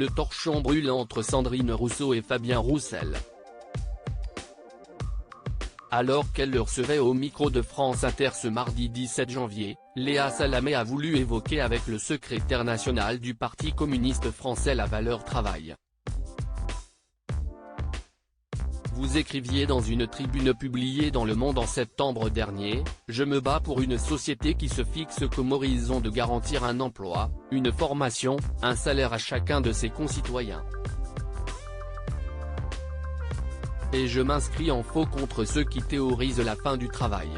le torchon brûle entre Sandrine Rousseau et Fabien Roussel. Alors qu'elle le recevait au micro de France Inter ce mardi 17 janvier, Léa Salamé a voulu évoquer avec le secrétaire national du Parti communiste français la valeur travail. Vous écriviez dans une tribune publiée dans Le Monde en septembre dernier, « Je me bats pour une société qui se fixe comme horizon de garantir un emploi, une formation, un salaire à chacun de ses concitoyens. Et je m'inscris en faux contre ceux qui théorisent la fin du travail. »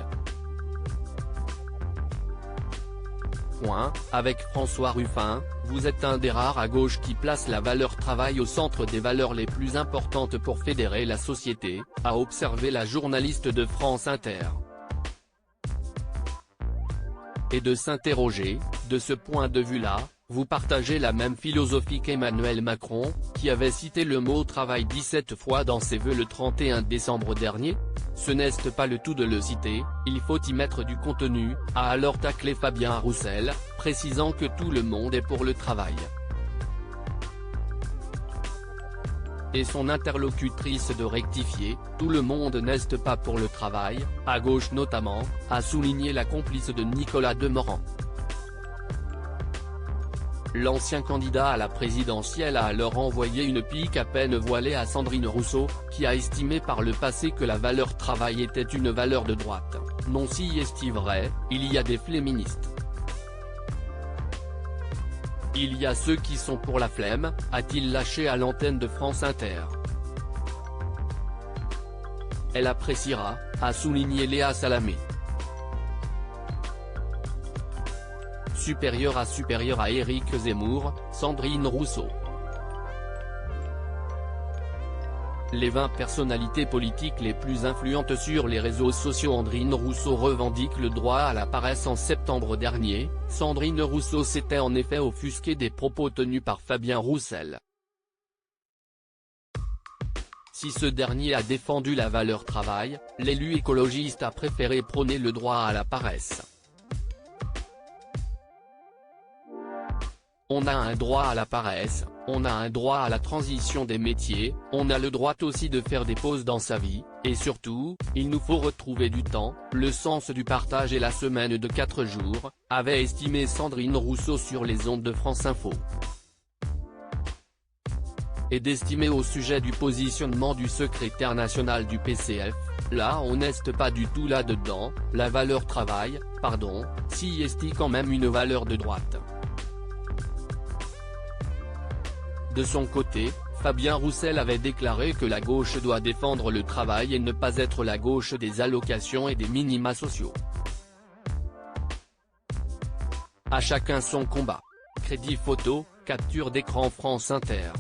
Avec François Ruffin, vous êtes un des rares à gauche qui place la valeur travail au centre des valeurs les plus importantes pour fédérer la société, a observé la journaliste de France Inter. Et de s'interroger, de ce point de vue-là, vous partagez la même philosophie qu'Emmanuel Macron, qui avait cité le mot travail 17 fois dans ses vœux le 31 décembre dernier. Ce n'est pas le tout de le citer, il faut y mettre du contenu, a alors taclé Fabien Roussel, précisant que tout le monde est pour le travail. Et son interlocutrice de rectifier, tout le monde n'est pas pour le travail, à gauche notamment, a souligné la complice de Nicolas Demorand. L'ancien candidat à la présidentielle a alors envoyé une pique à peine voilée à Sandrine Rousseau, qui a estimé par le passé que la valeur travail était une valeur de droite. Non, si est vrai, il y a des féministes. Il y a ceux qui sont pour la flemme, a-t-il lâché à l'antenne de France Inter. Elle appréciera, a souligné Léa Salamé. Supérieur à Éric Zemmour, Sandrine Rousseau. Les 20 personnalités politiques les plus influentes sur les réseaux sociaux. Sandrine Rousseau revendique le droit à la paresse. En septembre dernier, Sandrine Rousseau s'était en effet offusquée des propos tenus par Fabien Roussel. Si ce dernier a défendu la valeur travail, l'élu écologiste a préféré prôner le droit à la paresse. On a un droit à la paresse, on a un droit à la transition des métiers, on a le droit aussi de faire des pauses dans sa vie, et surtout, il nous faut retrouver du temps, le sens du partage et la semaine de 4 jours, avait estimé Sandrine Rousseau sur les ondes de France Info. Et d'estimer au sujet du positionnement du secrétaire national du PCF, là on n'est pas du tout là-dedans, la valeur travail, pardon, si est quand même une valeur de droite. De son côté, Fabien Roussel avait déclaré que la gauche doit défendre le travail et ne pas être la gauche des allocations et des minima sociaux. À chacun son combat. Crédit photo, capture d'écran France Inter.